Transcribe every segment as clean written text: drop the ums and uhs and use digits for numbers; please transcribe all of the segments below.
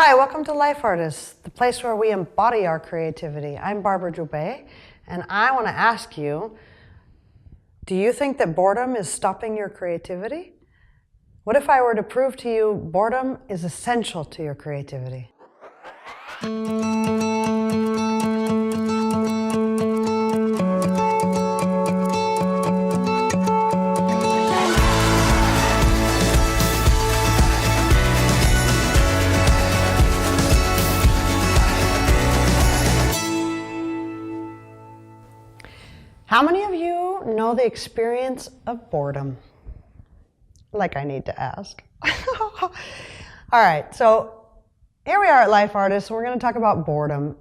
Hi, welcome to Life Artists, the place where we embody our creativity. I'm Barbara Joubert, and I want to ask you, do you think that boredom is stopping your creativity? What if I were to prove to you boredom is essential to your creativity? How many of you know the experience of boredom? Like I need to ask. All right, so here we are at Life Artists, and we're going to talk about boredom.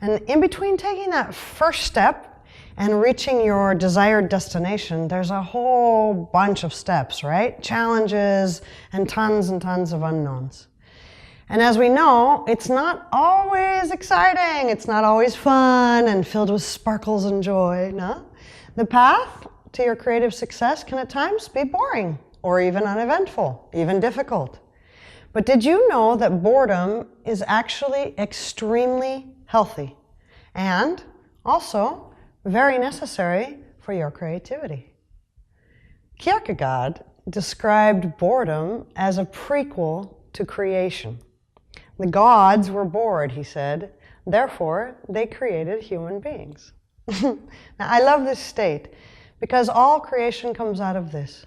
And in between taking that first step and reaching your desired destination, there's a whole bunch of steps, right? Challenges and tons of unknowns. And as we know, it's not always exciting. It's not always fun and filled with sparkles and joy, no? The path to your creative success can at times be boring or even uneventful, even difficult. But did you know that boredom is actually extremely healthy and also very necessary for your creativity? Kierkegaard described boredom as a prequel to creation. The gods were bored, he said, therefore they created human beings. Now, I love this state because all creation comes out of this.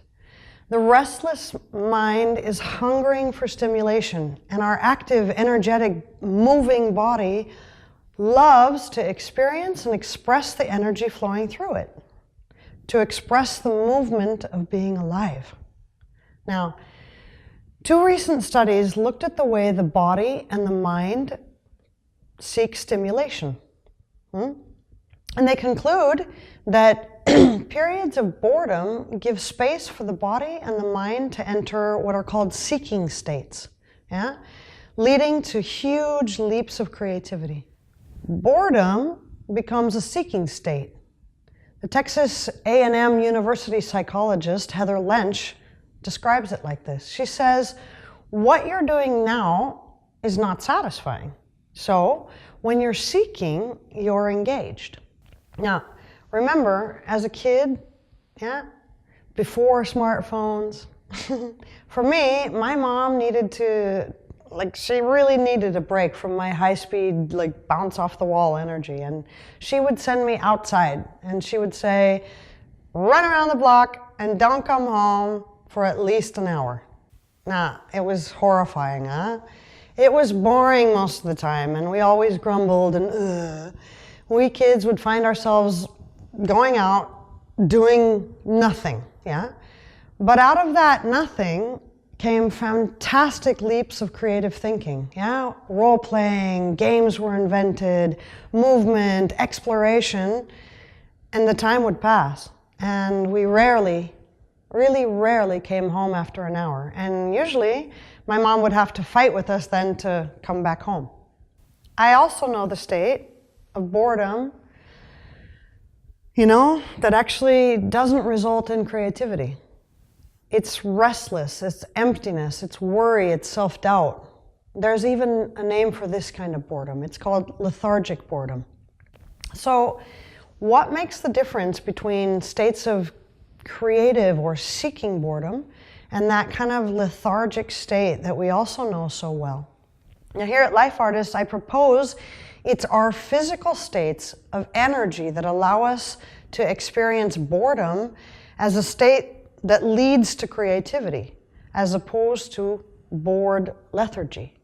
The restless mind is hungering for stimulation, and our active, energetic, moving body loves to experience and express the energy flowing through it, to express the movement of being alive. Now, 2 recent studies looked at the way the body and the mind seek stimulation. And they conclude that periods of boredom give space for the body and the mind to enter what are called seeking states, leading to huge leaps of creativity. Boredom becomes a seeking state. The Texas A&M University psychologist Heather Lench describes it like this. She says, what you're doing now is not satisfying. So when you're seeking, you're engaged. Now, remember, as a kid, before smartphones, for me, my mom needed to, she really needed a break from my high-speed, bounce off the wall energy. And she would send me outside and she would say, run around the block and don't come home for at least an hour. Now, it was horrifying, It was boring most of the time, and we always grumbled, and we kids would find ourselves going out, doing nothing, But out of that nothing came fantastic leaps of creative thinking, Role-playing, games were invented, movement, exploration, and the time would pass, and we really rarely came home after an hour. And usually, my mom would have to fight with us then to come back home. I also know the state of boredom, that actually doesn't result in creativity. It's restless, it's emptiness, it's worry, it's self-doubt. There's even a name for this kind of boredom. It's called lethargic boredom. So, what makes the difference between states of creative or seeking boredom and that kind of lethargic state that we also know so well? Now, here at Life Artists, I propose it's our physical states of energy that allow us to experience boredom as a state that leads to creativity, as opposed to bored lethargy.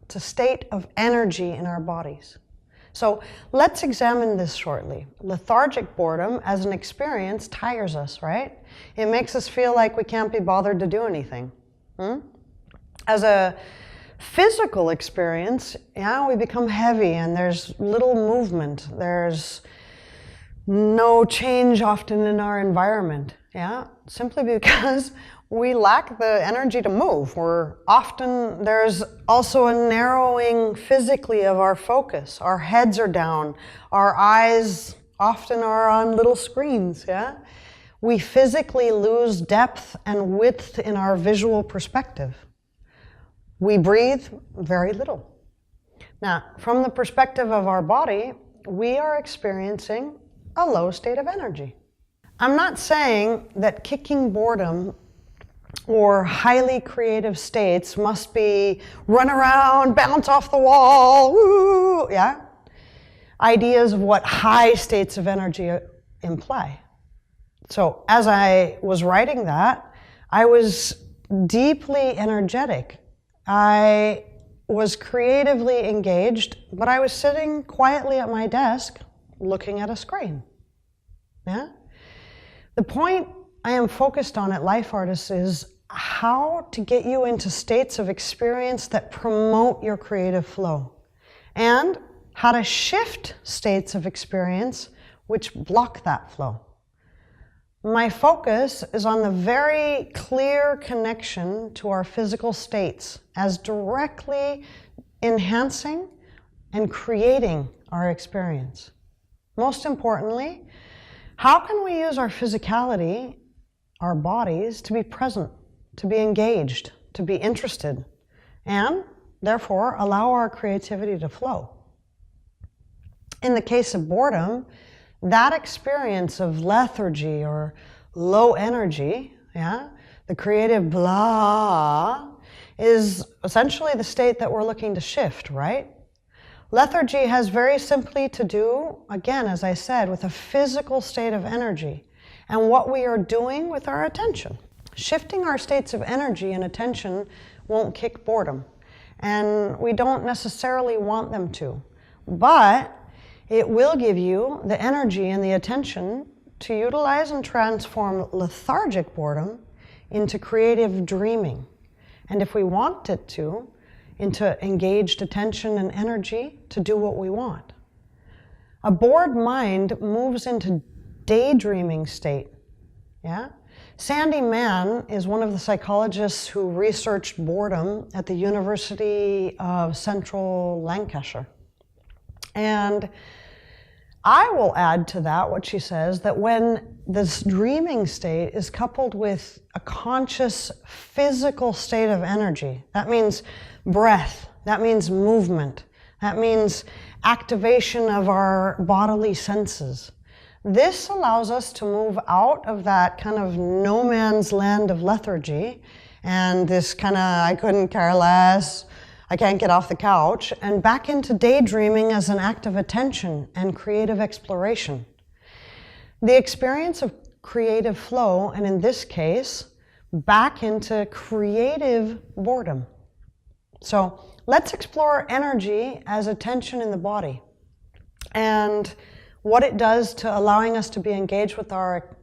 It's a state of energy in our bodies. So let's examine this shortly. Lethargic boredom as an experience tires us, right? It makes us feel like we can't be bothered to do anything. As a physical experience, we become heavy and there's little movement. There's no change often in our environment, simply because we lack the energy to move. There's also a narrowing physically of our focus. Our heads are down. Our eyes often are on little screens, We physically lose depth and width in our visual perspective. We breathe very little. Now, from the perspective of our body, we are experiencing a low state of energy. I'm not saying that kicking boredom or highly creative states must be run around, bounce off the wall, woo, yeah? Ideas of what high states of energy imply. So as I was writing that, I was deeply energetic. I was creatively engaged, but I was sitting quietly at my desk looking at a screen. Yeah? The point I am focused on at Life Artists is how to get you into states of experience that promote your creative flow, and how to shift states of experience which block that flow. My focus is on the very clear connection to our physical states as directly enhancing and creating our experience. Most importantly, how can we use our physicality, our bodies, to be present, to be engaged, to be interested, and therefore allow our creativity to flow? In the case of boredom, that experience of lethargy or low energy, yeah, the creative blah, is essentially the state that we're looking to shift, right? Lethargy has very simply to do, again, as I said, with a physical state of energy and what we are doing with our attention. Shifting our states of energy and attention won't kick boredom, and we don't necessarily want them to, but it will give you the energy and the attention to utilize and transform lethargic boredom into creative dreaming, and if we want it to, into engaged attention and energy to do what we want. A bored mind moves into daydreaming state. Yeah? Sandy Mann is one of the psychologists who researched boredom at the University of Central Lancashire. And I will add to that what she says, that when this dreaming state is coupled with a conscious physical state of energy, that means breath, that means movement, that means activation of our bodily senses. This allows us to move out of that kind of no man's land of lethargy and this kind of I couldn't care less, I can't get off the couch, and back into daydreaming as an act of attention and creative exploration. The experience of creative flow, and in this case, back into creative boredom. So let's explore energy as attention in the body and what it does to allowing us to be engaged with our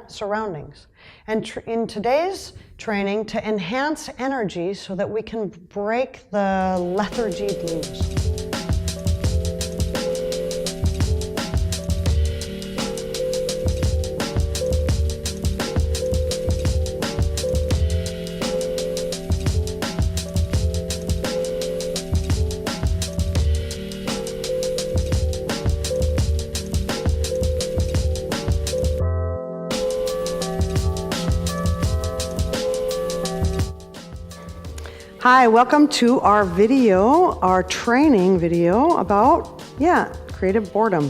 surroundings. And in today's training, to enhance energy so that we can break the lethargy blues. Hi, welcome to our video, our training video about, creative boredom.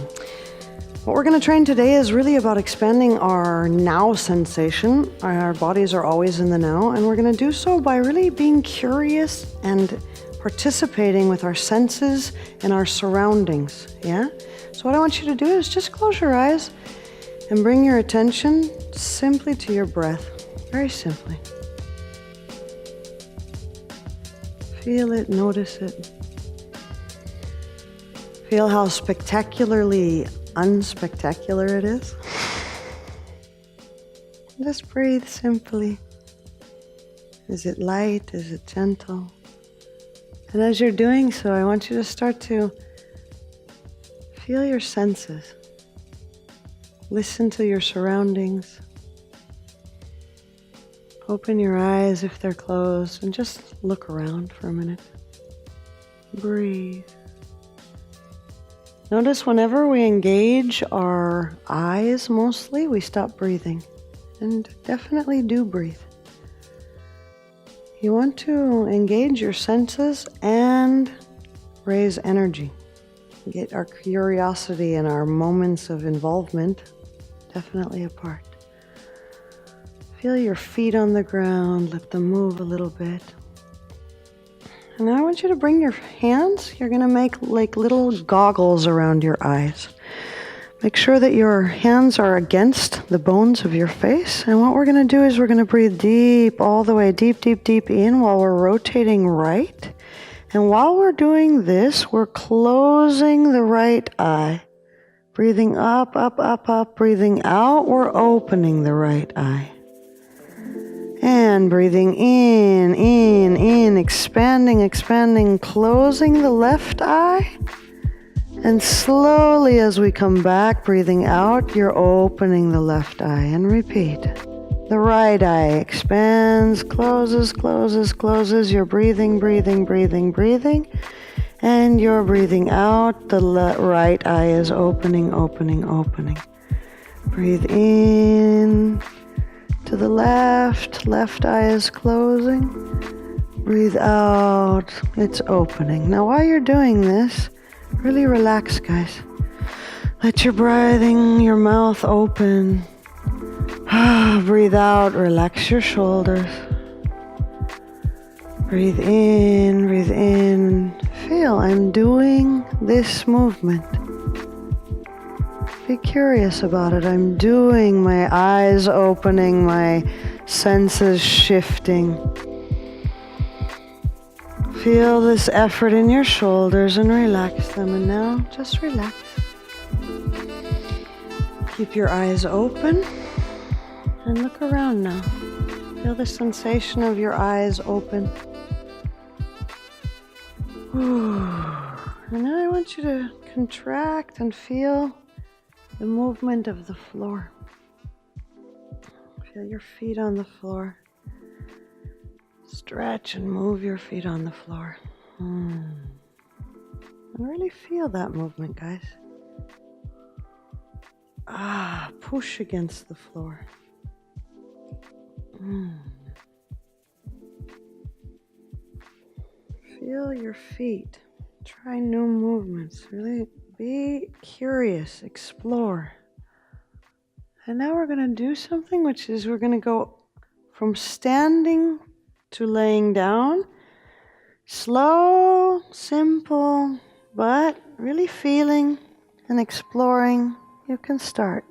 What we're going to train today is really about expanding our now sensation. Our bodies are always in the now, and we're going to do so by really being curious and participating with our senses and our surroundings, yeah? So what I want you to do is just close your eyes and bring your attention simply to your breath, very simply. Feel it, notice it. Feel how spectacularly unspectacular it is. Just breathe simply. Is it light? Is it gentle? And as you're doing so, I want you to start to feel your senses. Listen to your surroundings. Open your eyes if they're closed and just look around for a minute. Breathe. Notice whenever we engage our eyes mostly, we stop breathing. And definitely do breathe. you want to engage your senses and raise energy. Get our curiosity and our moments of involvement definitely apart. Feel your feet on the ground, let them move a little bit. And now I want you to bring your hands, you're going to make like little goggles around your eyes. Make sure that your hands are against the bones of your face. And what we're going to do is we're going to breathe deep, all the way deep, deep, deep in while we're rotating right. And while we're doing this, we're closing the right eye. Breathing up, up, up, up. Breathing out, we're opening the right eye. And breathing in, expanding, expanding, closing the left eye. And slowly as we come back, breathing out, you're opening the left eye. And repeat. The right eye expands, closes, closes, closes. You're breathing, breathing, breathing, breathing. And you're breathing out. The right eye is opening, opening, opening. Breathe in to the left. Left eye is closing. Breathe out. It's opening. Now while you're doing this, really relax, guys. Let your breathing, your mouth open. Breathe out, relax your shoulders. Breathe in, feel I'm doing this movement. Be curious about it. I'm doing, my eyes opening, my senses shifting. Feel this effort in your shoulders and relax them. And now just relax. Keep your eyes open and look around now. Feel the sensation of your eyes open. And now I want you to contract and feel the movement of the floor. Feel your feet on the floor. Stretch and move your feet on the floor. And really feel that movement, guys. Push against the floor. Feel your feet. Try new movements. Really be curious. Explore. And now we're going to do something, which is we're going to go from standing to laying down. Slow, simple, but really feeling and exploring. You can start.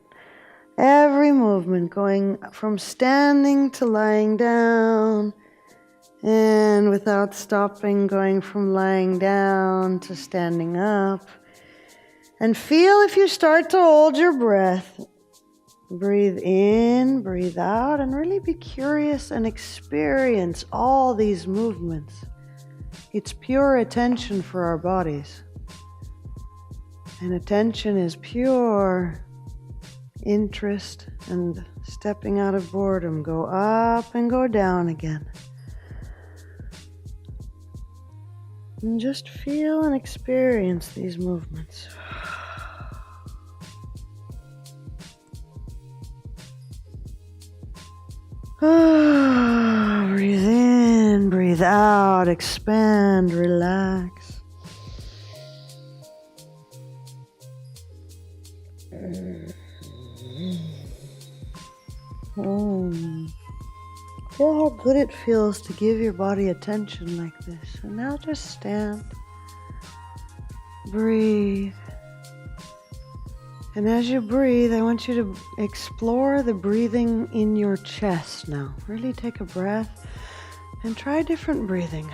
Every movement going from standing to lying down. And without stopping, going from lying down to standing up. And feel if you start to hold your breath. Breathe in, breathe out, and really be curious and experience all these movements. It's pure attention for our bodies. And attention is pure interest and stepping out of boredom. Go up and go down again. And just feel and experience these movements. Breathe in, breathe out, expand, relax. Feel how good it feels to give your body attention like this. And now just stand. Breathe. And as you breathe, I want you to explore the breathing in your chest now. Really take a breath and try different breathing.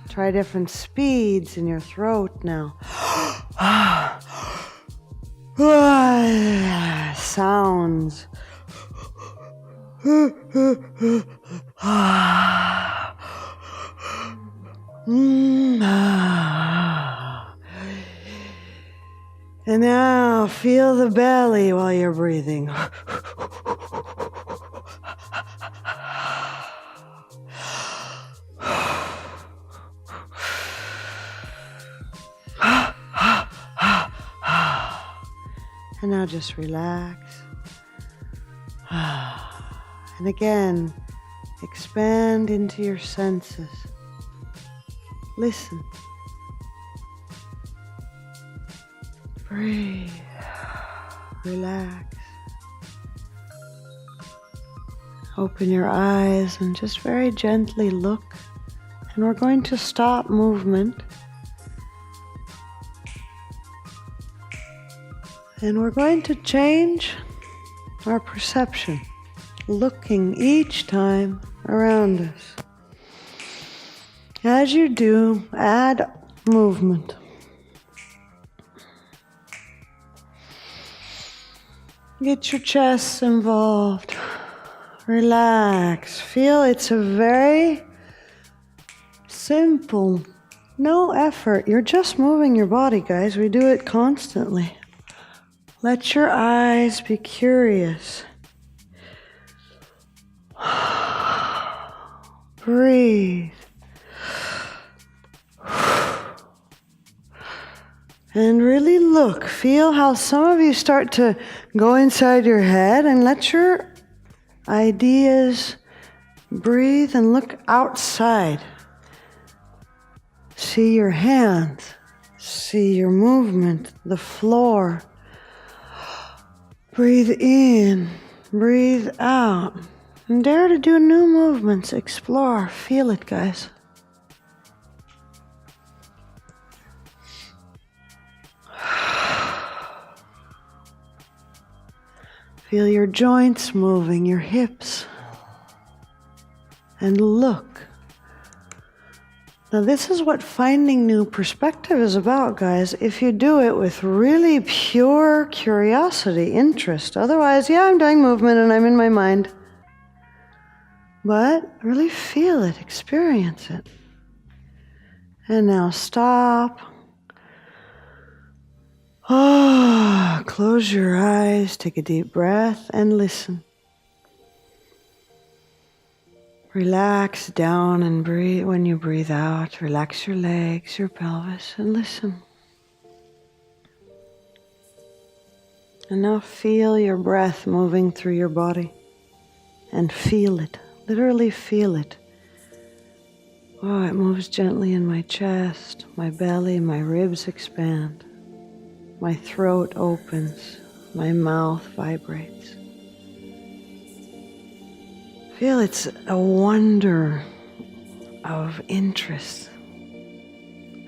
Try different speeds in your throat now. Sounds. And now feel the belly while you're breathing. And now just relax. And again, expand into your senses. Listen. Breathe. Relax. Open your eyes and just very gently look. And we're going to stop movement. And we're going to change our perception, looking each time around us. As you do, add movement. Get your chest involved. Relax. Feel it's a very simple, no effort. You're just moving your body, guys. We do it constantly. Let your eyes be curious. Breathe. And really look. Feel how some of you start to go inside your head and let your ideas breathe and look outside. See your hands. See your movement, the floor. Breathe in, breathe out, and dare to do new movements, explore, feel it, guys. Feel your joints moving, your hips, and look. Now this is what finding new perspective is about, guys, if you do it with really pure curiosity, interest. Otherwise, yeah, I'm doing movement and I'm in my mind. But really feel it, experience it. And now stop. Close your eyes, take a deep breath, and listen. Relax down and breathe. When you breathe out, relax your legs, your pelvis, and listen. And now feel your breath moving through your body. And feel it, literally feel it. Oh, it moves gently in my chest, my belly, my ribs expand. My throat opens, my mouth vibrates. Feel it's a wonder of interest.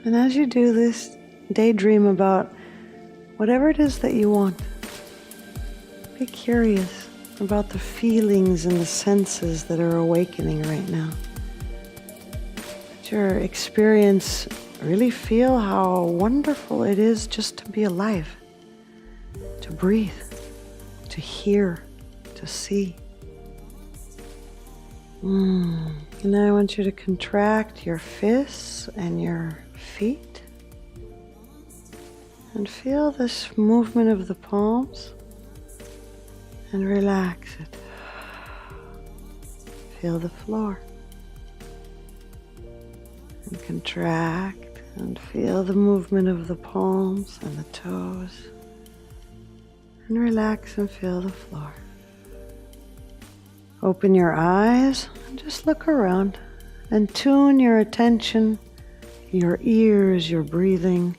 And as you do this, daydream about whatever it is that you want. Be curious about the feelings and the senses that are awakening right now. Let your experience really feel how wonderful it is just to be alive, to breathe, to hear, to see. And now I want you to contract your fists and your feet and feel this movement of the palms and relax it. Feel the floor and contract and feel the movement of the palms and the toes and relax and feel the floor. Open your eyes and just look around and tune your attention, your ears, your breathing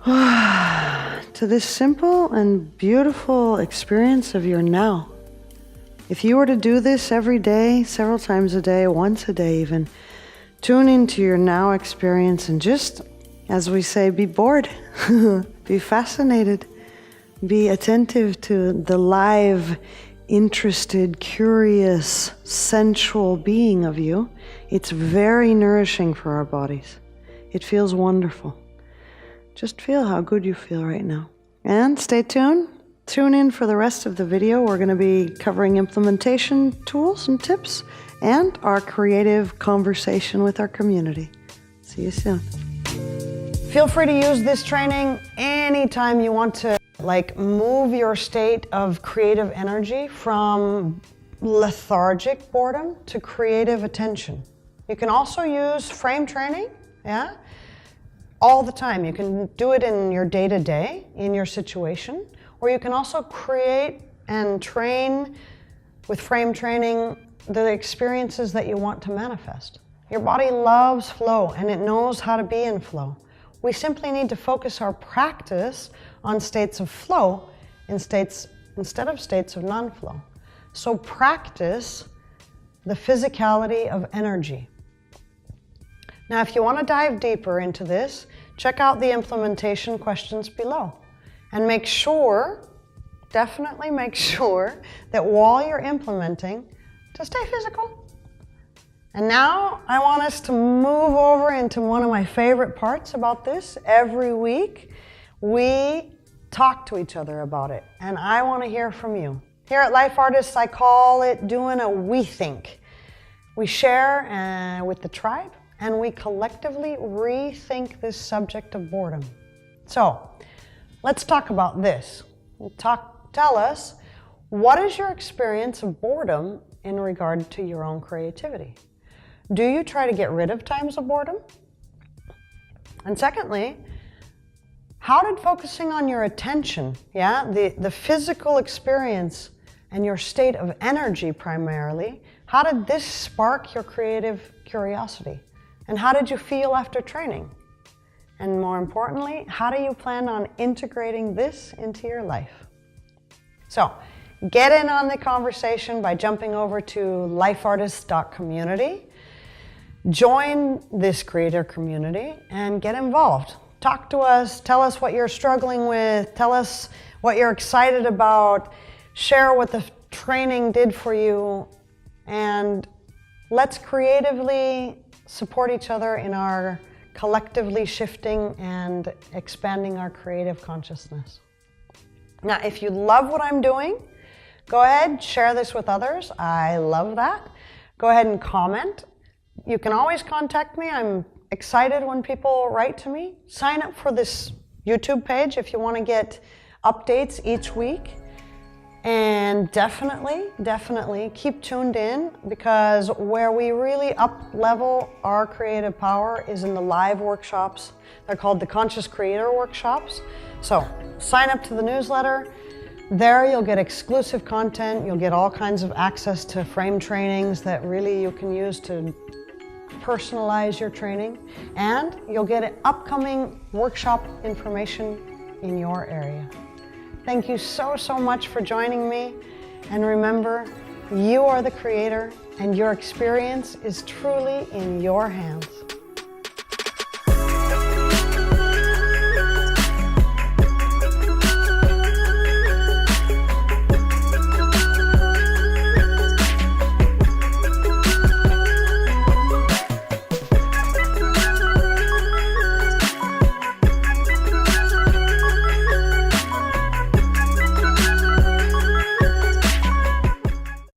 to this simple and beautiful experience of your now. If you were to do this every day, several times a day, once a day even, tune into your now experience and just, as we say, be bored, be fascinated, be attentive to the live, interested, curious, sensual being of you. It's very nourishing for our bodies. It feels wonderful. Just feel how good you feel right now. And stay tuned. Tune in for the rest of the video. We're going to be covering implementation tools and tips and our creative conversation with our community. See you soon. Feel free to use this training anytime you want to move your state of creative energy from lethargic boredom to creative attention. You can also use frame training, yeah? all the time. You can do it in your day-to-day, in your situation, or you can also create and train with frame training the experiences that you want to manifest. Your body loves flow and it knows how to be in flow. We simply need to focus our practice on states of flow instead of states of non-flow. So practice the physicality of energy. Now, if you want to dive deeper into this, check out the implementation questions below. And make sure, definitely make sure, that while you're implementing, to stay physical. And now I want us to move over into one of my favorite parts about this. Every week, we talk to each other about it. And I want to hear from you. Here at Life Artists, I call it doing a we think. We share with the tribe, and we collectively rethink this subject of boredom. So, let's talk about this. Tell us, what is your experience of boredom in regard to your own creativity? Do you try to get rid of times of boredom? And secondly, how did focusing on your attention, the physical experience and your state of energy primarily, how did this spark your creative curiosity? And how did you feel after training? And more importantly, how do you plan on integrating this into your life? So, get in on the conversation by jumping over to lifeartists.community. Join this creator community and get involved. Talk to us, tell us what you're struggling with, tell us what you're excited about, share what the training did for you, and let's creatively support each other in our collectively shifting and expanding our creative consciousness. Now, if you love what I'm doing, go ahead, share this with others. I love that. Go ahead and comment. You can always contact me. I'm excited when people write to me. Sign up for this YouTube page if you want to get updates each week. And definitely keep tuned in, because where we really up-level our creative power is in the live workshops. They're called the Conscious Creator Workshops. So sign up to the newsletter. There you'll get exclusive content. You'll get all kinds of access to frame trainings that really you can use to personalize your training. And you'll get upcoming workshop information in your area. Thank you so much for joining me. And remember, you are the creator and your experience is truly in your hands.